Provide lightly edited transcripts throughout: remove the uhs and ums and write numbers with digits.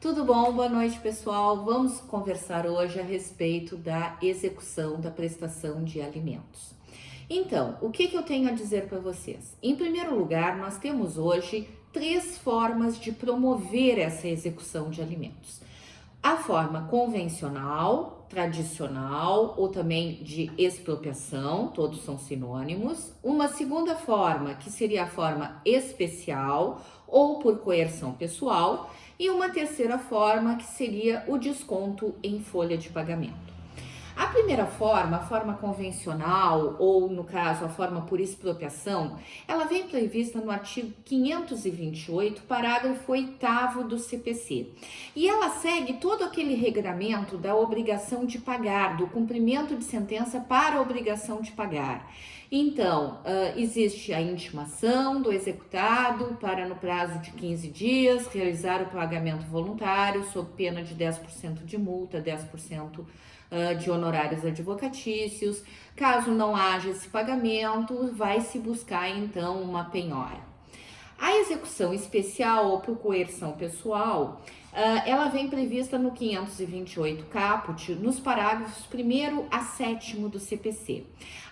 Tudo bom? Boa noite, pessoal. Vamos conversar hoje a respeito da execução da prestação de alimentos. Então, o que eu tenho a dizer para vocês? Em primeiro lugar, nós temos hoje três formas de promover essa execução de alimentos. A forma convencional, tradicional ou também de expropriação, todos são sinônimos. Uma segunda forma, que seria a forma especial ou por coerção pessoal. E uma terceira forma, que seria o desconto em folha de pagamento. A primeira forma, a forma convencional, ou no caso a forma por expropriação, ela vem prevista no artigo 528, parágrafo 8º do CPC. E ela segue todo aquele regramento da obrigação de pagar, do cumprimento de sentença para a obrigação de pagar. Então, existe a intimação do executado para, no prazo de 15 dias, realizar o pagamento voluntário sob pena de 10% de multa, 10% de honorários advocatícios. Caso não haja esse pagamento, vai se buscar então uma penhora. A execução especial ou por coerção pessoal, ela vem prevista no 528 caput, nos parágrafos 1º a 7º do CPC.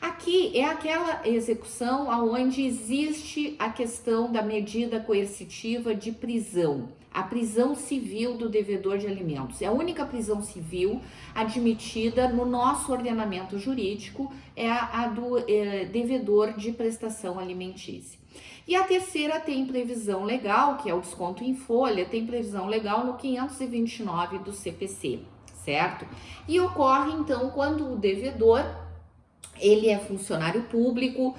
Aqui é aquela execução onde existe a questão da medida coercitiva de prisão, a prisão civil do devedor de alimentos. É a única prisão civil admitida no nosso ordenamento jurídico, é a do devedor de prestação alimentícia. E a terceira tem previsão legal, que é o desconto em folha, tem previsão legal no 529 do CPC, certo? E ocorre então quando o devedor, ele é funcionário público,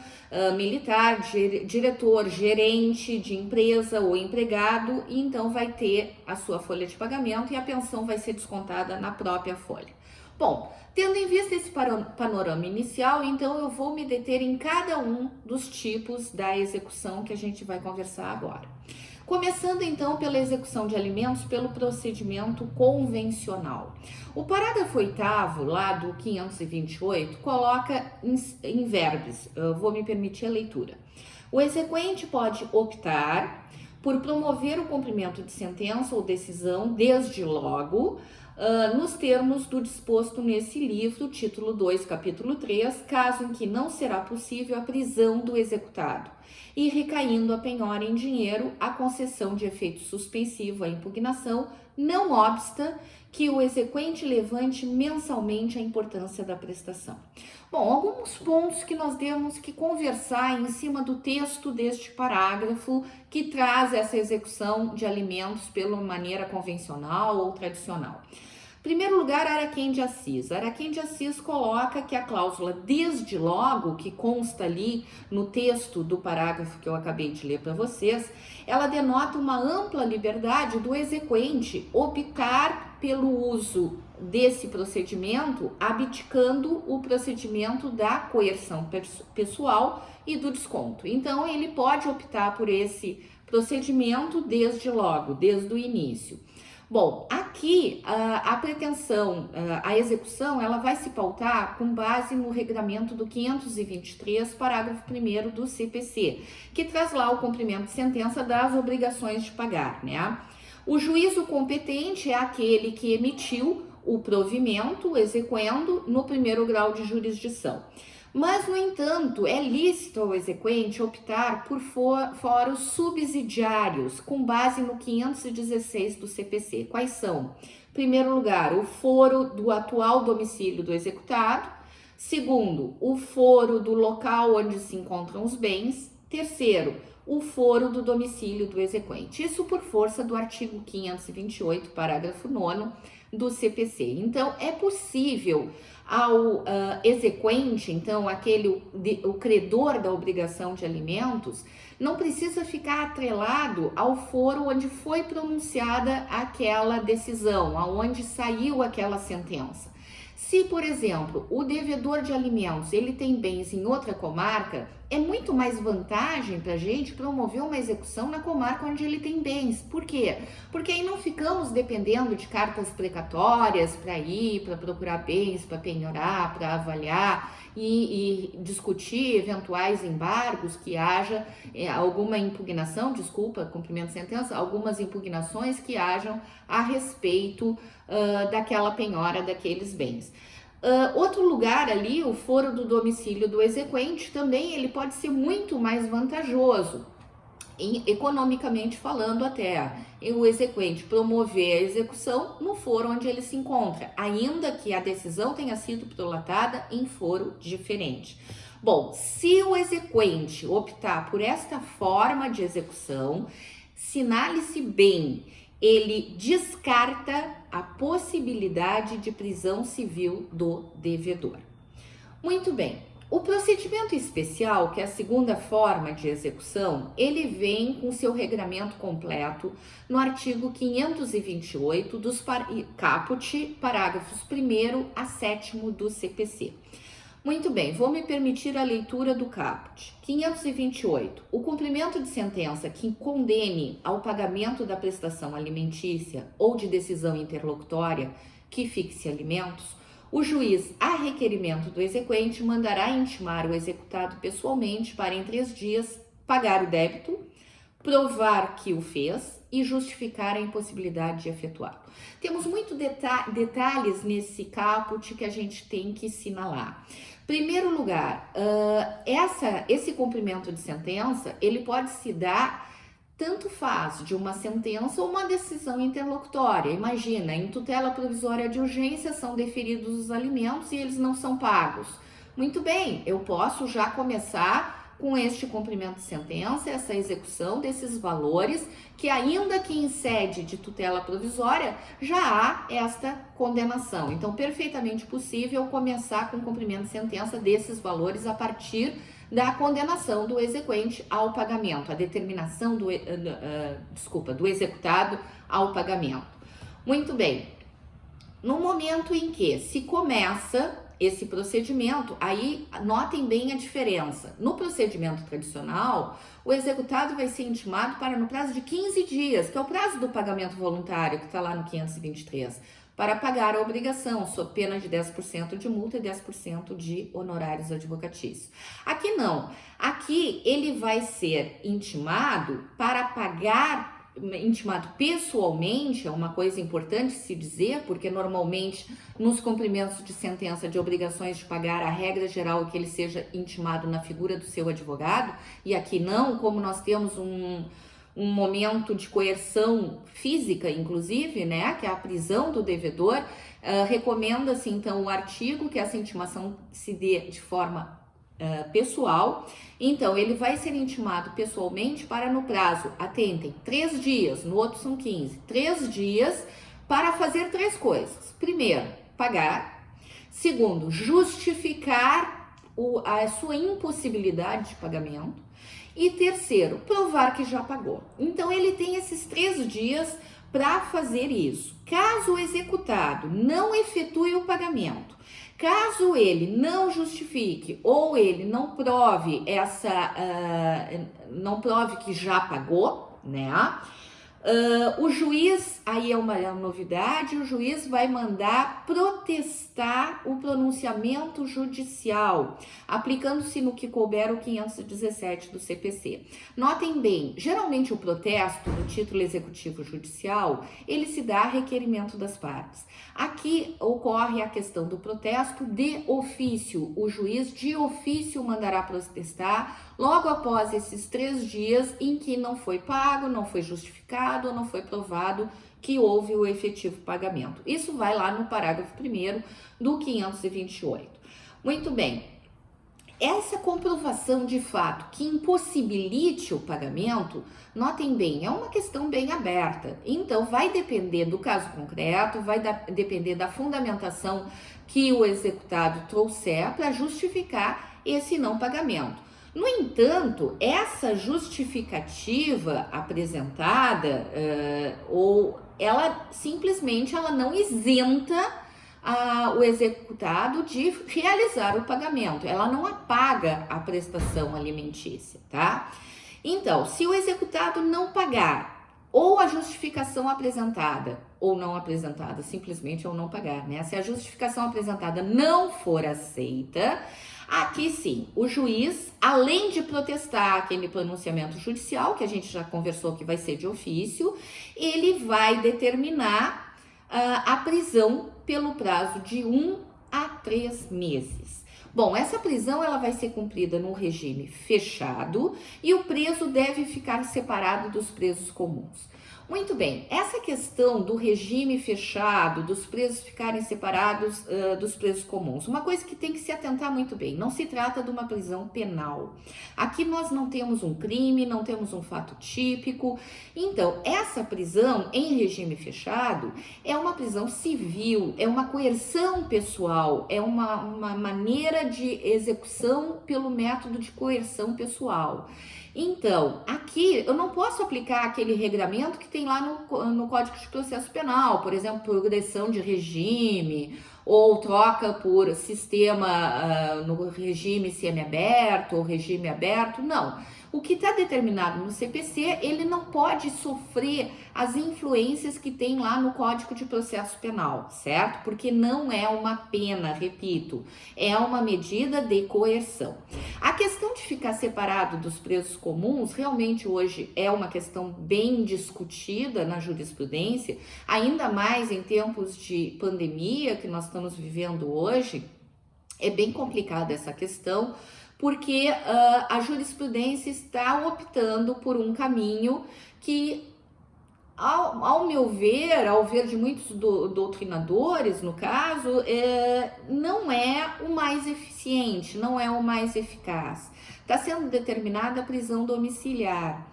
militar, diretor, gerente de empresa ou empregado, e então vai ter a sua folha de pagamento e a pensão vai ser descontada na própria folha. Bom, tendo em vista esse panorama inicial, então eu vou me deter em cada um dos tipos da execução que a gente vai conversar agora. Começando então pela execução de alimentos pelo procedimento convencional. O parágrafo 8º, lá do 528, coloca em verbos, eu vou me permitir a leitura. O exequente pode optar por promover o cumprimento de sentença ou decisão desde logo, nos termos do disposto nesse livro, título 2, capítulo 3, caso em que não será possível a prisão do executado, e recaindo a penhora em dinheiro, a concessão de efeito suspensivo à impugnação, não obsta que o exequente levante mensalmente a importância da prestação. Bom, alguns pontos que nós temos que conversar em cima do texto deste parágrafo que traz essa execução de alimentos pela maneira convencional ou tradicional. Em primeiro lugar, Araquém de Assis. Araquém de Assis coloca que a cláusula desde logo, que consta ali no texto do parágrafo que eu acabei de ler para vocês, ela denota uma ampla liberdade do exequente optar pelo uso desse procedimento, abdicando o procedimento da coerção pessoal e do desconto. Então, ele pode optar por esse procedimento desde logo, desde o início. Bom, aqui a pretensão, a execução, ela vai se pautar com base no regramento do 523, parágrafo 1º do CPC, que traz lá o cumprimento de sentença das obrigações de pagar, né? O juízo competente é aquele que emitiu o provimento, exequendo no primeiro grau de jurisdição. Mas, no entanto, é lícito ao exequente optar por foros subsidiários, com base no 516 do CPC. Quais são? Em primeiro lugar, o foro do atual domicílio do executado. Segundo, o foro do local onde se encontram os bens. Terceiro, o foro do domicílio do exequente. Isso por força do artigo 528, parágrafo 9º do CPC. Então, é possível ao exequente, então o credor da obrigação de alimentos, não precisa ficar atrelado ao foro onde foi pronunciada aquela decisão, aonde saiu aquela sentença. Se, por exemplo, o devedor de alimentos ele tem bens em outra comarca, é muito mais vantagem para a gente promover uma execução na comarca onde ele tem bens. Por quê? Porque aí não ficamos dependendo de cartas precatórias para ir, para procurar bens, para penhorar, para avaliar e discutir eventuais embargos, que haja alguma impugnação, cumprimento de sentença, algumas impugnações que hajam a respeito daquela penhora daqueles bens. Outro lugar ali, o foro do domicílio do exequente, também ele pode ser muito mais vantajoso, economicamente falando até, o exequente promover a execução no foro onde ele se encontra, ainda que a decisão tenha sido prolatada em foro diferente. Bom, se o exequente optar por esta forma de execução, sinale-se bem, ele descarta a possibilidade de prisão civil do devedor. Muito bem, o procedimento especial, que é a segunda forma de execução, ele vem com seu regramento completo no artigo 528 dos caput, parágrafos 1º a 7º do CPC. Muito bem, vou me permitir a leitura do caput. 528. O cumprimento de sentença que condene ao pagamento da prestação alimentícia ou de decisão interlocutória que fixe alimentos, o juiz, a requerimento do exequente, mandará intimar o executado pessoalmente para, em 3 dias, pagar o débito, provar que o fez e justificar a impossibilidade de efetuá-lo. Temos muitos detalhes nesse caput que a gente tem que assinalar. Primeiro lugar, esse cumprimento de sentença, ele pode se dar tanto faz de uma sentença ou uma decisão interlocutória. Imagina, em tutela provisória de urgência são deferidos os alimentos e eles não são pagos. Muito bem, eu posso já começar com este cumprimento de sentença, essa execução desses valores, que ainda que em sede de tutela provisória, já há esta condenação. Então, perfeitamente possível começar com o cumprimento de sentença desses valores a partir da condenação do exequente ao pagamento, a determinação do executado ao pagamento. Muito bem, no momento em que se começa esse procedimento, aí notem bem a diferença. No procedimento tradicional, o executado vai ser intimado para no prazo de 15 dias, que é o prazo do pagamento voluntário, que está lá no 523, para pagar a obrigação, sob pena de 10% de multa e 10% de honorários advocatícios. Aqui não. Aqui ele vai ser intimado para pagar, intimado pessoalmente, é uma coisa importante se dizer, porque normalmente nos cumprimentos de sentença de obrigações de pagar, a regra geral é que ele seja intimado na figura do seu advogado, e aqui não, como nós temos um momento de coerção física, inclusive, né, que é a prisão do devedor, recomenda-se então o artigo que essa intimação se dê de forma pessoal. Então, ele vai ser intimado pessoalmente para no prazo, atentem, 3 dias, no outro são 15, 3 dias para fazer 3 coisas. Primeiro, pagar. Segundo, justificar a sua impossibilidade de pagamento. E terceiro, provar que já pagou. Então, ele tem esses 3 dias para fazer isso. Caso o executado não efetue o pagamento, caso ele não justifique ou ele não prove não prove que já pagou, né? O juiz, aí é uma novidade, o juiz vai mandar protestar o pronunciamento judicial, aplicando-se no que couber o 517 do CPC. Notem bem, geralmente o protesto do título executivo judicial, ele se dá a requerimento das partes. Aqui ocorre a questão do protesto de ofício, o juiz de ofício mandará protestar logo após esses 3 dias em que não foi pago, não foi justificado ou não foi provado que houve o efetivo pagamento. Isso vai lá no parágrafo 1º do 528. Muito bem, essa comprovação de fato que impossibilite o pagamento, notem bem, é uma questão bem aberta. Então, vai depender do caso concreto, vai depender da fundamentação que o executado trouxer para justificar esse não pagamento. No entanto, essa justificativa apresentada, ela simplesmente não isenta o executado de realizar o pagamento. Ela não apaga a prestação alimentícia, tá? Então, se o executado não pagar, ou a justificação apresentada, ou não apresentada, simplesmente ou não pagar, né? Se a justificação apresentada não for aceita, aqui sim, o juiz, além de protestar aquele pronunciamento judicial, que a gente já conversou que vai ser de ofício, ele vai determinar a prisão pelo prazo de 1 a 3 meses. Bom, essa prisão ela vai ser cumprida no regime fechado e o preso deve ficar separado dos presos comuns. Muito bem, essa questão do regime fechado, dos presos ficarem separados dos presos comuns, uma coisa que tem que se atentar muito bem, não se trata de uma prisão penal. Aqui nós não temos um crime, não temos um fato típico, então essa prisão em regime fechado é uma prisão civil, é uma coerção pessoal, é uma maneira de execução pelo método de coerção pessoal. Então, aqui eu não posso aplicar aquele regramento que tem lá no Código de Processo Penal, por exemplo, progressão de regime ou troca por sistema no regime semiaberto ou regime aberto, não. O que está determinado no CPC, ele não pode sofrer as influências que tem lá no Código de Processo Penal, certo? Porque não é uma pena, repito, é uma medida de coerção. A questão de ficar separado dos presos comuns realmente hoje é uma questão bem discutida na jurisprudência, ainda mais em tempos de pandemia que nós estamos vivendo hoje, é bem complicada essa questão, porque a jurisprudência está optando por um caminho que, ao meu ver, ao ver de muitos doutrinadores, no caso, não é o mais eficiente, não é o mais eficaz. Está sendo determinada a prisão domiciliar.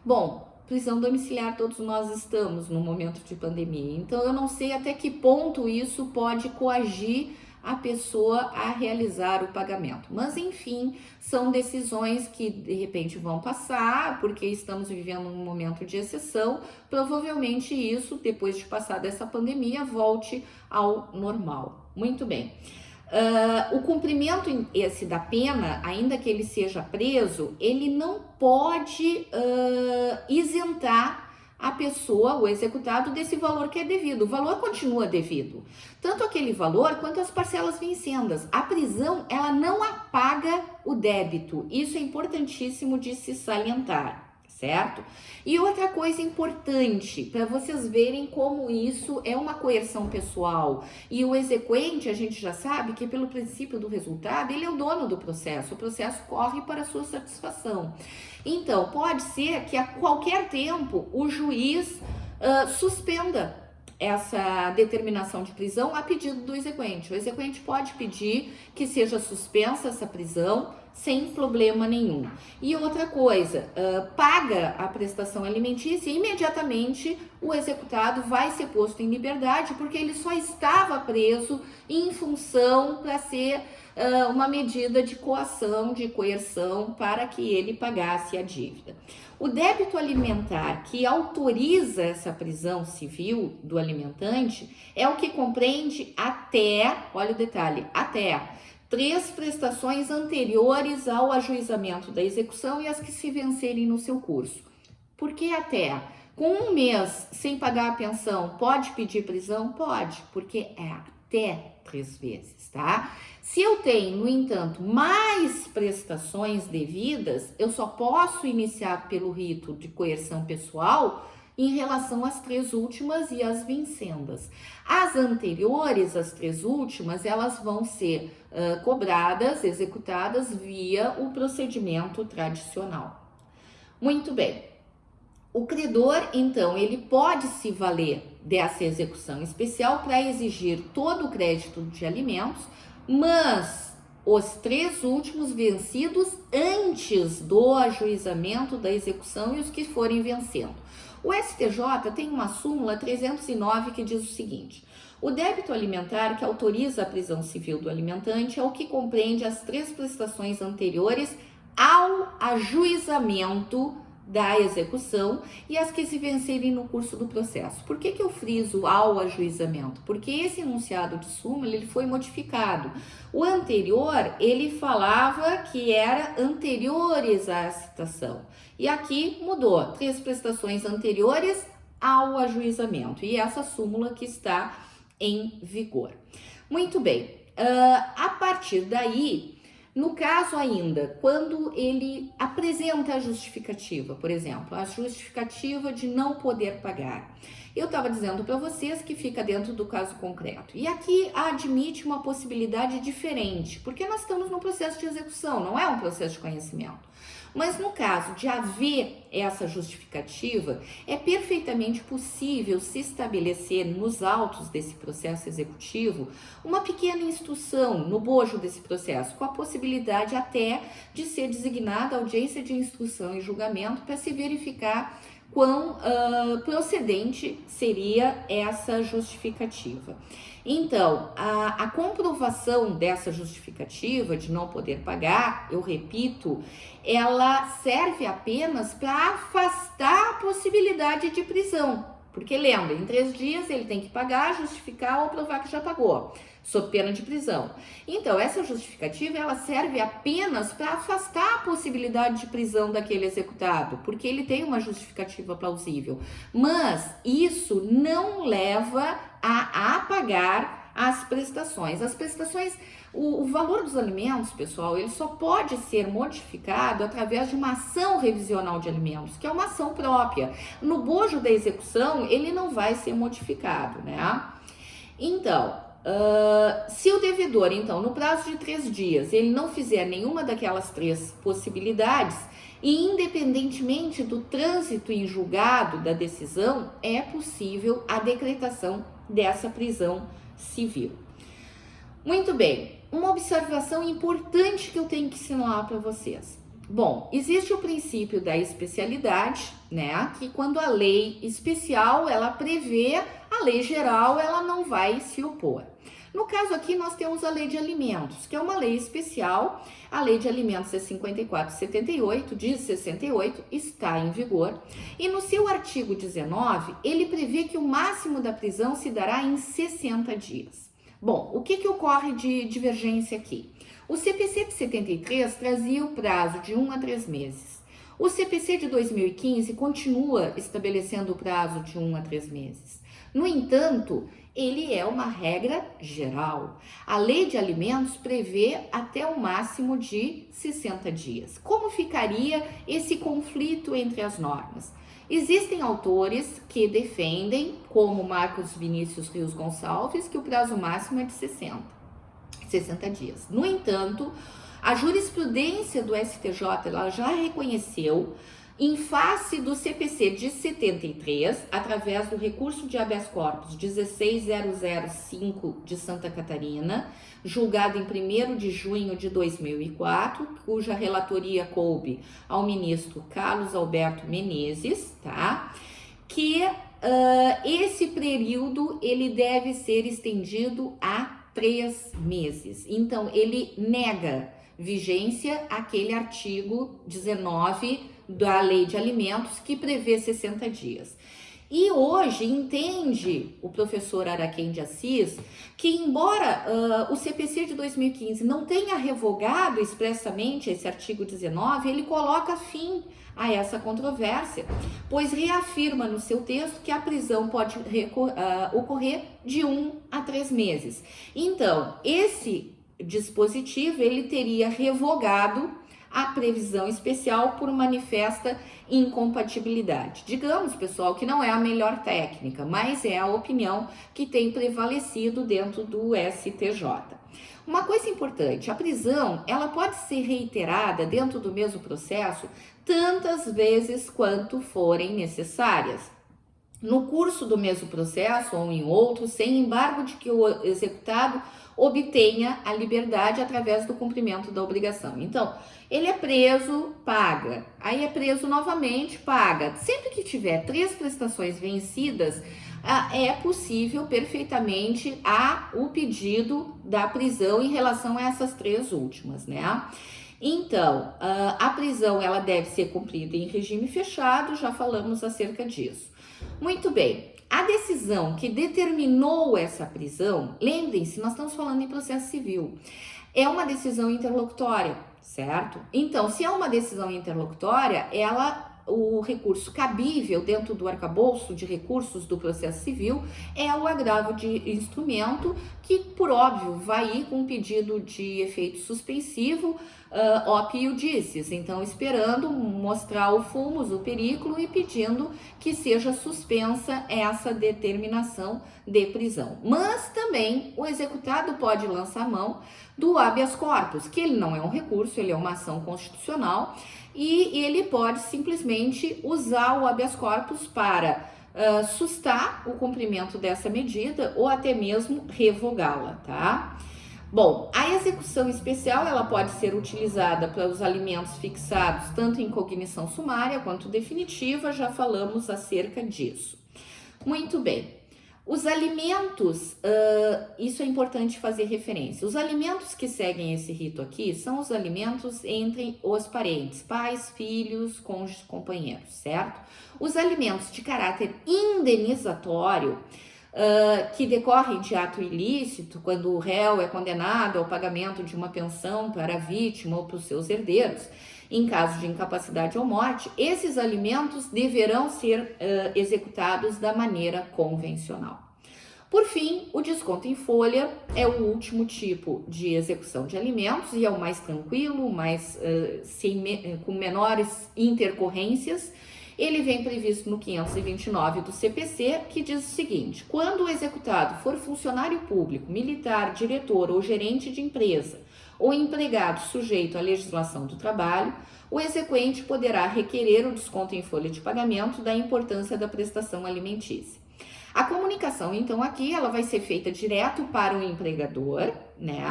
Bom, prisão domiciliar todos nós estamos no momento de pandemia, então eu não sei até que ponto isso pode coagir a pessoa a realizar o pagamento. Mas, enfim, são decisões que, de repente, vão passar, porque estamos vivendo um momento de exceção. Provavelmente isso, depois de passar dessa pandemia, volte ao normal. Muito bem. O cumprimento esse da pena, ainda que ele seja preso, ele não pode isentar a pessoa, o executado, desse valor que é devido. O valor continua devido. Tanto aquele valor quanto as parcelas vincendas. A prisão, ela não apaga o débito. Isso é importantíssimo de se salientar, certo? E outra coisa importante, para vocês verem como isso é uma coerção pessoal. E o exequente, a gente já sabe que pelo princípio do resultado, ele é o dono do processo. O processo corre para a sua satisfação. Então, pode ser que a qualquer tempo o juiz suspenda essa determinação de prisão a pedido do exequente. O exequente pode pedir que seja suspensa essa prisão sem problema nenhum. E outra coisa, paga a prestação alimentícia e imediatamente o executado vai ser posto em liberdade porque ele só estava preso em função para ser uma medida de coação, de coerção para que ele pagasse a dívida. O débito alimentar que autoriza essa prisão civil do alimentante é o que compreende até, olha o detalhe, até 3 prestações anteriores ao ajuizamento da execução e as que se vencerem no seu curso. Por que até? Com 1 mês sem pagar a pensão, pode pedir prisão? Pode, porque é até 3 vezes, tá? Se eu tenho, no entanto, mais prestações devidas, eu só posso iniciar pelo rito de coerção pessoal em relação às 3 últimas e às vincendas. As anteriores, as 3 últimas, elas vão ser cobradas, executadas via o procedimento tradicional. Muito bem. O credor, então, ele pode se valer dessa execução especial para exigir todo o crédito de alimentos, mas os 3 últimos vencidos antes do ajuizamento da execução e os que forem vencendo. O STJ tem uma súmula 309 que diz o seguinte: o débito alimentar que autoriza a prisão civil do alimentante é o que compreende as 3 prestações anteriores ao ajuizamento da execução e as que se vencerem no curso do processo. Por que eu friso ao ajuizamento? Porque esse enunciado de súmula ele foi modificado. O anterior, ele falava que era anteriores à citação. E aqui mudou, 3 prestações anteriores ao ajuizamento. E essa súmula que está em vigor. Muito bem, a partir daí, no caso ainda, quando ele apresenta a justificativa, por exemplo, a justificativa de não poder pagar. Eu estava dizendo para vocês que fica dentro do caso concreto. E aqui admite uma possibilidade diferente, porque nós estamos num processo de execução, não é um processo de conhecimento. Mas no caso de haver essa justificativa, é perfeitamente possível se estabelecer nos autos desse processo executivo uma pequena instrução no bojo desse processo, com a possibilidade até de ser designada audiência de instrução e julgamento para se verificar quão procedente seria essa justificativa. Então, a comprovação dessa justificativa de não poder pagar, eu repito, ela serve apenas para afastar a possibilidade de prisão. Porque lembra, em 3 dias ele tem que pagar, justificar ou provar que já pagou, sob pena de prisão. Então, essa justificativa, ela serve apenas para afastar a possibilidade de prisão daquele executado, porque ele tem uma justificativa plausível. Mas isso não leva a apagar as prestações. As prestações, o valor dos alimentos, pessoal, ele só pode ser modificado através de uma ação revisional de alimentos, que é uma ação própria. No bojo da execução, ele não vai ser modificado, né? Então, se o devedor, então, no prazo de 3 dias, ele não fizer nenhuma daquelas 3 possibilidades, e independentemente do trânsito em julgado da decisão, é possível a decretação dessa prisão civil. Muito bem, uma observação importante que eu tenho que ensinar para vocês. Bom, existe o princípio da especialidade, né? Que quando a lei especial, ela prevê, a lei geral, ela não vai se opor. No caso aqui, nós temos a Lei de Alimentos, que é uma lei especial. A Lei de Alimentos é 54/78, de 68, está em vigor. E no seu artigo 19, ele prevê que o máximo da prisão se dará em 60 dias. Bom, o que ocorre de divergência aqui? O CPC de 73 trazia o prazo de 1 a 3 meses. O CPC de 2015 continua estabelecendo o prazo de 1 a 3 meses. No entanto, ele é uma regra geral. A Lei de Alimentos prevê até o máximo de 60 dias. Como ficaria esse conflito entre as normas? Existem autores que defendem, como Marcos Vinícius Rios Gonçalves, que o prazo máximo é de 60 dias. No entanto, a jurisprudência do STJ ela já reconheceu, em face do CPC de 73, através do recurso de habeas corpus 16005 de Santa Catarina, julgado em 1º de junho de 2004, cuja relatoria coube ao ministro Carlos Alberto Menezes, tá? Que esse período ele deve ser estendido a 3 meses. Então, ele nega vigência àquele artigo 19 da Lei de Alimentos que prevê 60 dias. E hoje entende o professor Araquém de Assis que, embora o CPC de 2015 não tenha revogado expressamente esse artigo 19, ele coloca fim a essa controvérsia, pois reafirma no seu texto que a prisão pode ocorrer de 1 a 3 meses. Então, esse dispositivo ele teria revogado a previsão especial por manifesta incompatibilidade. Digamos, pessoal, que não é a melhor técnica, mas é a opinião que tem prevalecido dentro do STJ. Uma coisa importante, a prisão, ela pode ser reiterada dentro do mesmo processo tantas vezes quanto forem necessárias. No curso do mesmo processo ou em outro, sem embargo de que o executado obtenha a liberdade através do cumprimento da obrigação. Então, ele é preso, paga, aí é preso novamente, paga. Sempre que tiver 3 prestações vencidas, é possível perfeitamente o pedido da prisão em relação a essas 3 últimas, né? Então, a prisão ela deve ser cumprida em regime fechado, já falamos acerca disso. Muito bem, a decisão que determinou essa prisão, lembrem-se, nós estamos falando em processo civil, é uma decisão interlocutória, certo? Então, se é uma decisão interlocutória, o recurso cabível dentro do arcabouço de recursos do processo civil é o agravo de instrumento, que, por óbvio, vai ir com um pedido de efeito suspensivo, op iudices, então esperando mostrar o fumus, o periculo, e pedindo que seja suspensa essa determinação de prisão. Mas também o executado pode lançar mão do habeas corpus, que ele não é um recurso, ele é uma ação constitucional, e ele pode simplesmente usar o habeas corpus para sustar o cumprimento dessa medida ou até mesmo revogá-la, tá? Bom, a execução especial ela pode ser utilizada para os alimentos fixados tanto em cognição sumária quanto definitiva, já falamos acerca disso. Muito bem. Os alimentos, isso é importante fazer referência. Os alimentos que seguem esse rito aqui são os alimentos entre os parentes, pais, filhos, cônjuges, companheiros, certo? Os alimentos de caráter indenizatório, que decorrem de ato ilícito, quando o réu é condenado ao pagamento de uma pensão para a vítima ou para os seus herdeiros, em caso de incapacidade ou morte, esses alimentos deverão ser executados da maneira convencional. Por fim, o desconto em folha é o último tipo de execução de alimentos e é o mais tranquilo, com menores intercorrências. Ele vem previsto no 529 do CPC, que diz o seguinte: quando o executado for funcionário público, militar, diretor ou gerente de empresa, ou empregado sujeito à legislação do trabalho, o exequente poderá requerer o desconto em folha de pagamento da importância da prestação alimentícia. A comunicação, então, aqui ela vai ser feita direto para o empregador, né?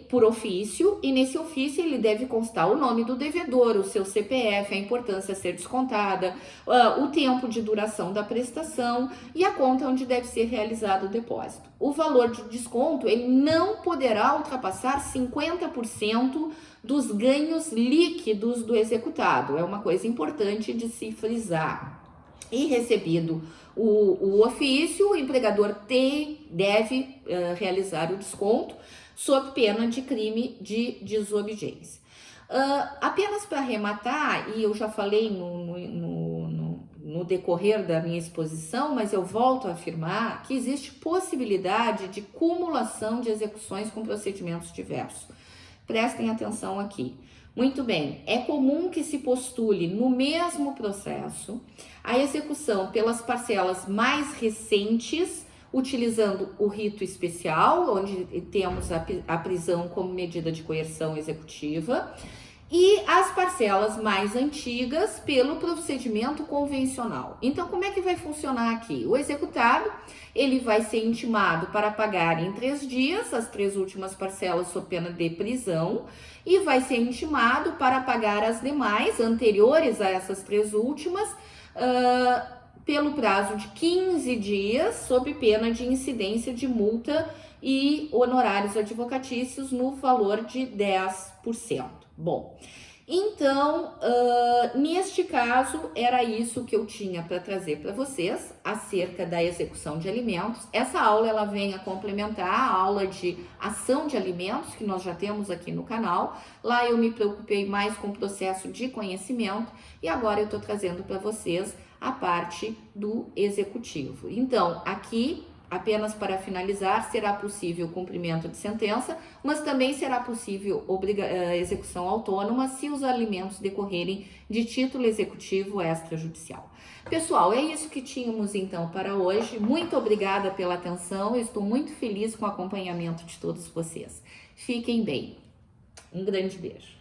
Por ofício, e nesse ofício ele deve constar o nome do devedor, o seu CPF, a importância a ser descontada, o tempo de duração da prestação e a conta onde deve ser realizado o depósito. O valor de desconto ele não poderá ultrapassar 50% dos ganhos líquidos do executado, é uma coisa importante de se frisar. E recebido o ofício, o empregador deve realizar o desconto sob pena de crime de desobediência. Apenas para arrematar, e eu já falei no decorrer da minha exposição, mas eu volto a afirmar que existe possibilidade de cumulação de execuções com procedimentos diversos. Prestem atenção aqui. Muito bem, é comum que se postule no mesmo processo a execução pelas parcelas mais recentes, utilizando o rito especial, onde temos a prisão como medida de coerção executiva, e as parcelas mais antigas pelo procedimento convencional. Então, como é que vai funcionar aqui? O executado, ele vai ser intimado para pagar em 3 dias as 3 últimas parcelas sob pena de prisão e vai ser intimado para pagar as demais, anteriores a essas 3 últimas, pelo prazo de 15 dias, sob pena de incidência de multa e honorários advocatícios no valor de 10%. Bom, então, neste caso, era isso que eu tinha para trazer para vocês acerca da execução de alimentos. Essa aula, ela vem a complementar a aula de ação de alimentos que nós já temos aqui no canal. Lá eu me preocupei mais com o processo de conhecimento e agora eu estou trazendo para vocês a parte do executivo. Então, aqui, apenas para finalizar, será possível cumprimento de sentença, mas também será possível execução autônoma se os alimentos decorrerem de título executivo extrajudicial. Pessoal, é isso que tínhamos então para hoje. Muito obrigada pela atenção, eu estou muito feliz com o acompanhamento de todos vocês. Fiquem bem. Um grande beijo.